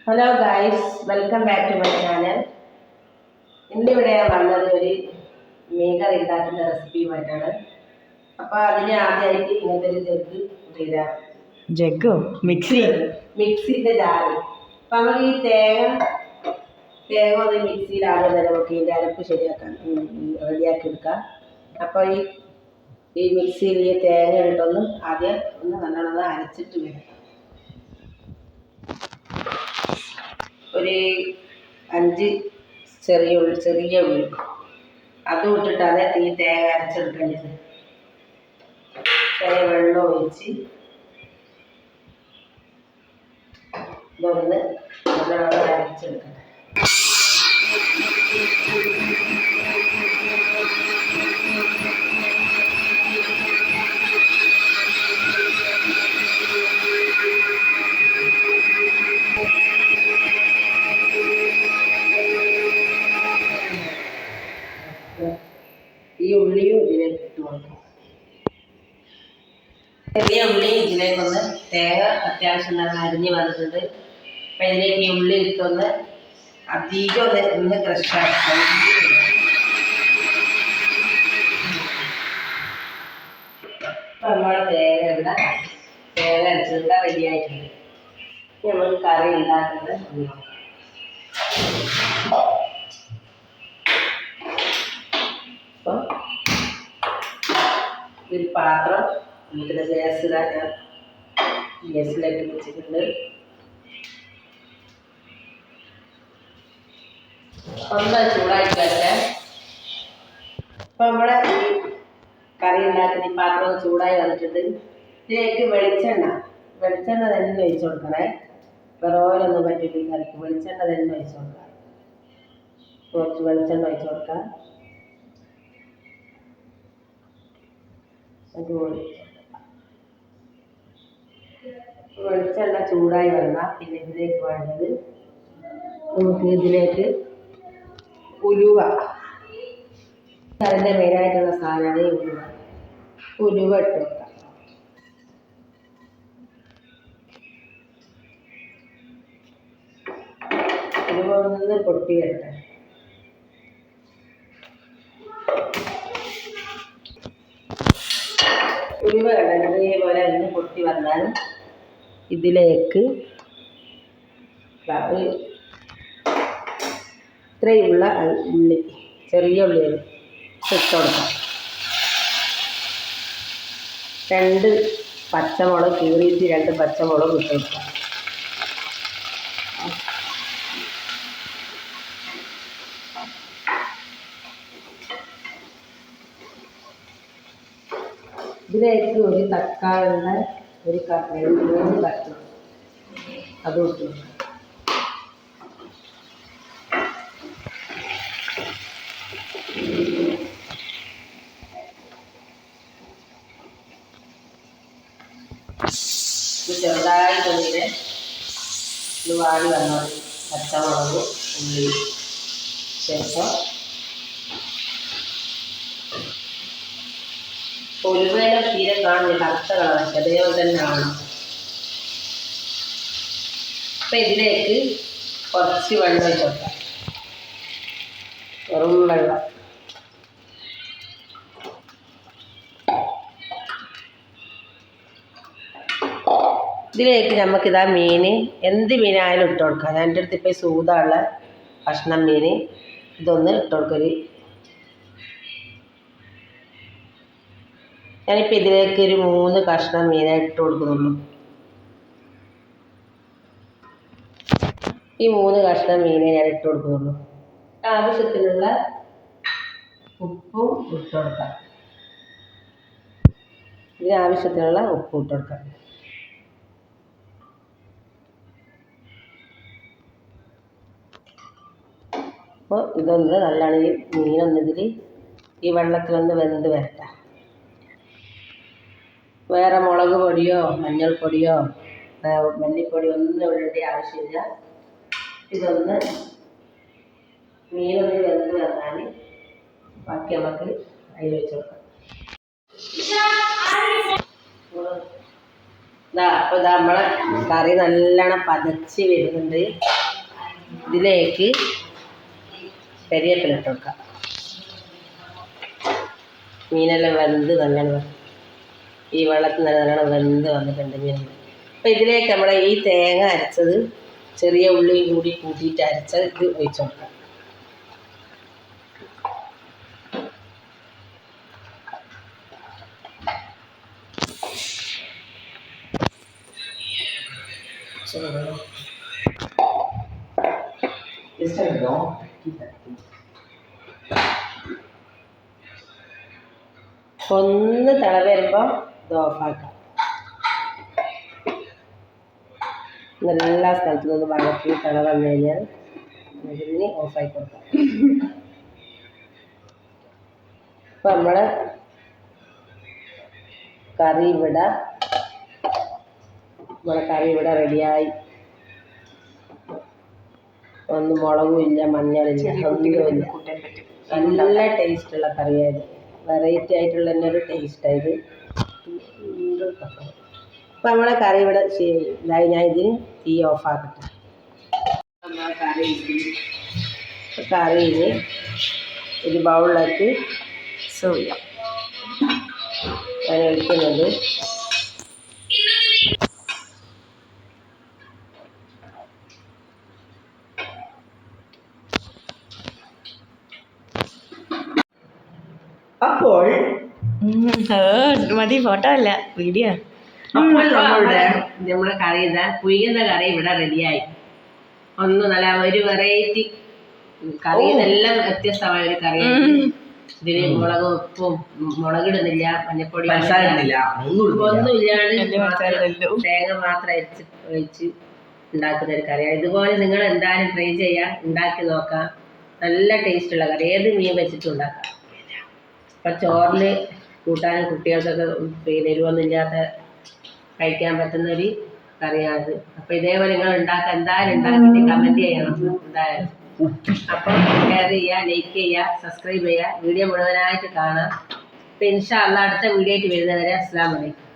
Hello guys, welcome back to my channel. ഇന്നിവിടെ വന്നത് ഒരു മീൻ കറി ഉണ്ടാക്കുന്ന റെസിപ്പിയുമായിട്ടാണ്. അപ്പോൾ അതിന് ആദ്യമായിട്ട് ഇങ്ങനത്തെ ഒരു ജഗ്ഗോ മിക്സിൻ്റെ ജാറ്. അപ്പം നമുക്ക് ഈ തേങ്ങ ഒന്ന് മിക്സിയിലാകുന്ന നമുക്ക് ഇതിൻ്റെ അരപ്പ് റെഡിയാക്കി എടുക്കാം. അപ്പോൾ ഈ മിക്സിയിൽ ഈ തേങ്ങ ഇട്ടൊന്ന് ആദ്യം ഒന്ന് നല്ലോണം അരച്ചിട്ട് വരാം. ഒരു 5 ചെറിയ ഉള്ളി അതും ഇട്ടിട്ടാണ് ഈ തേങ്ങ അരച്ചെടുക്കേണ്ടത്. ചെറിയ വെള്ളം ഒഴിച്ച് ഇതൊന്ന് നല്ലോണം അരച്ചെടുക്കണം. ഈ ഉള്ളിയും ഇതിലേക്ക് ഇട്ട് കൊടുക്കും. ചെറിയ ഉള്ളി ഇതിലേക്കൊന്ന് തേങ്ങ അത്യാവശ്യം നല്ല അരിഞ്ഞ് വന്നിട്ടുണ്ട്. അപ്പം ഇതിലേക്ക് ഈ ഉള്ളി ഇട്ടൊന്ന് അധികം ഒന്ന് ക്രഷാക്കി നമ്മുടെ തേങ്ങ അരച്ചെടുക്കാൻ റെഡി ആയിട്ടുണ്ട്. നമ്മൾ കറി ഉണ്ടാക്കുന്നത് അപ്പം ഒരു പാത്രം വീട്ടിലെ ഗ്യാസിലേക്ക് വെച്ചിട്ടുണ്ട്. ഒന്നായി ചൂടായിക്കട്ടെ. അപ്പം നമ്മുടെ ഈ കറി ഉണ്ടാക്കുന്ന ഈ പാത്രം ചൂടായി വന്നിട്ടുണ്ട്. ഇതിലേക്ക് വെളിച്ചെണ്ണ തന്നെ ഒഴിച്ചു കൊടുക്കണേ. വേറെ ഓയിലൊന്നും പറ്റില്ല. ഈ കറിക്ക് വെളിച്ചെണ്ണ തന്നെ ഒഴിച്ചു കൊടുക്കാം. കുറച്ച് വെളിച്ചെണ്ണ ഒഴിച്ചു കൊടുക്കാം. അതുപോലെ വെളിച്ചെണ്ണ ചൂടായി വന്നാൽ പിന്നെ ഇതിലേക്ക് വേണ്ടത് ഇതിലേക്ക് ഉലുവ. അതിൻ്റെ മെയിനായിട്ടുള്ള സാധനമാണ് ഈ ഉലുവ ഇട്ട് വെക്കാം. ഉലുവ ഒന്ന് പൊട്ടി വരട്ടെ. ഉലുവ ഇതേപോലെ ഒന്ന് പൊട്ടി വന്നാൽ ഇതിലേക്ക് ഇത്രയുള്ള ഉള്ളി, ചെറിയ ഉള്ളി ഇട്ട് കൊടുക്കാം. 2 പച്ചമുളക് കീറിയിട്ട് 2 പച്ചമുളക് ഇട്ട് കൊടുക്കാം. ഇതിലേക്ക് ഒരു തക്കാളിയുടെ 3 കഷ്ണം അതും ഇട്ടു. ചെറുതായിട്ടൊന്നിനെ വാടി വന്നാൽ പച്ചമുളക് ഉള്ളി ശേഷം ഉലുവയിലെ തീരെ കാണുന്നില്ല, കറുത്ത കളറൊക്കെ അതേപോലെ തന്നെ ആണ്. അപ്പം ഇതിലേക്ക് കുറച്ച് വെള്ളം ഒഴിച്ച് കൊടുക്കാം. വെറും വെള്ളം. ഇതിലേക്ക് നമുക്കിതാ മീൻ എന്ത് മീനായാലും ഇട്ട് കൊടുക്കാം. എൻ്റെ അടുത്ത് ഇപ്പോൾ സൂതയുള്ള കഷ്ണം മീൻ ഇതൊന്ന് ഇട്ട് കൊടുക്കല്. ഞാനിപ്പോൾ ഇതിലേക്ക് ഒരു 3 കഷ്ണം മീനെ ഇട്ട് കൊടുക്കുന്നുള്ളൂ. ഈ 3 കഷ്ണം മീനെ ഞാൻ ഇട്ട് കൊടുക്കുന്നുള്ളൂ. ആവശ്യത്തിനുള്ള ഉപ്പും ഇട്ട് കൊടുക്കാം. ഇതിനാവശ്യത്തിനുള്ള ഉപ്പ് ഇട്ട് കൊടുക്കാം. അപ്പോൾ ഇതൊന്ന് നല്ലോണം ഈ മീനൊന്നിതിൽ ഈ വെള്ളത്തിലൊന്ന് വെന്ത് വരട്ടെ. വേറെ മുളക് പൊടിയോ മഞ്ഞൾപ്പൊടിയോ മല്ലിപ്പൊടിയോ ഒന്നും ഇടേണ്ട ആവശ്യമില്ല. ഇതൊന്ന് മീനൊന്ന് വെന്ത് വന്നാൽ ബാക്കി നമുക്ക് അതിൽ വെച്ച് കൊടുക്കാം. അപ്പോൾ ഇതാ നമ്മളെ കറി നല്ലോണം പതച്ച് വരുന്നുണ്ട്. ഇതിലേക്ക് കരിവേപ്പില ഇട്ട് കൊടുക്കാം. മീനെല്ലാം വെന്ത് നല്ലോണം ഈ വെള്ളത്തിൽ നല്ലോണം വെന്ത് വന്നിട്ടുണ്ട് മീൻ. അപ്പോൾ ഇതിലേക്ക് നമ്മളെ ഈ തേങ്ങ അരച്ചത് ചെറിയ ഉള്ളി കൂടി കൂട്ടിയിട്ട് അരച്ചത് ഇത് ഒഴിച്ച് കൊടുക്കാം. ഒന്ന് തിള വരുമ്പോൾ ഇത് ഓഫാക്കാം. എല്ലാ സ്ഥലത്തു നിന്ന് വഴക്കി തിള വന്നു കഴിഞ്ഞാൽ ഇതിന് ഓഫായി കൊടുക്കാം. അപ്പം നമ്മളെ കറി ഇവിടെ റെഡിയായി. ഒന്നും മുളകും ഇല്ല, മഞ്ഞളില്ല, ഒന്നുമില്ല. നല്ല ടേസ്റ്റുള്ള കറിയായത്. വെറൈറ്റി ആയിട്ടുള്ള തന്നെ ഒരു ടേസ്റ്റായത്. അപ്പം നമ്മളെ കറി ഇവിടെ ഇതായി. ഞാൻ ഇതിന് തീ ഓഫാക്കട്ടെ. നമ്മളെ കറിയിൽ ഒരു ബൗളിലേക്ക് സെർവ് ചെയ്യാം. ഞാൻ ഒഴിക്കുന്നത് അപ്പോൾ മതി, ഫോട്ടോ അല്ല വീഡിയോ. അപ്പോൾ നമ്മുടെ കറി ഇതാ പുളിയുന്ന കറി ഇവിടെ റെഡിയായി. ഒന്ന് നല്ല ഒരു വെറൈറ്റി കറി, എല്ലാം വ്യത്യസ്തമായ ഒരു കറിയാണ്. ഇതിന് മുളക് ഉപ്പും മുളകിടുന്നില്ല, മഞ്ഞപ്പൊടി ഒന്നുമില്ലാണ്ട് തേങ്ങ മാത്രം ഒഴിച്ച് ഉണ്ടാക്കുന്ന ഒരു കറിയാണ്. ഇതുപോലെ നിങ്ങൾ എന്തായാലും ട്രൈ ചെയ്യാം, ഉണ്ടാക്കി നോക്കാം. നല്ല ടേസ്റ്റുള്ള കറി, ഏത് മീൻ വെച്ചിട്ടും ഉണ്ടാക്കാം. അപ്പം ചോറിന് കൂട്ടാനും കുട്ടികൾക്കൊക്കെ പിന്നെ എരിവൊന്നുമില്ലാത്ത കഴിക്കാൻ പറ്റുന്നൊരു കറിയാണിത്. അപ്പം ഇതേപോലെ നിങ്ങൾ എന്തായാലും ഉണ്ടാക്കിയിട്ട് കമൻറ്റ് ചെയ്യണം എന്തായാലും. അപ്പം ഷെയർ ചെയ്യുക, ലൈക്ക് ചെയ്യുക, സബ്സ്ക്രൈബ് ചെയ്യുക, വീഡിയോ മുഴുവനായിട്ട് കാണാം. അപ്പം ഇൻഷാ അല്ലാഹ് അടുത്ത വീഡിയോ ആയിട്ട് വരുന്നവരെ അസ്സലാമു അലൈക്കും.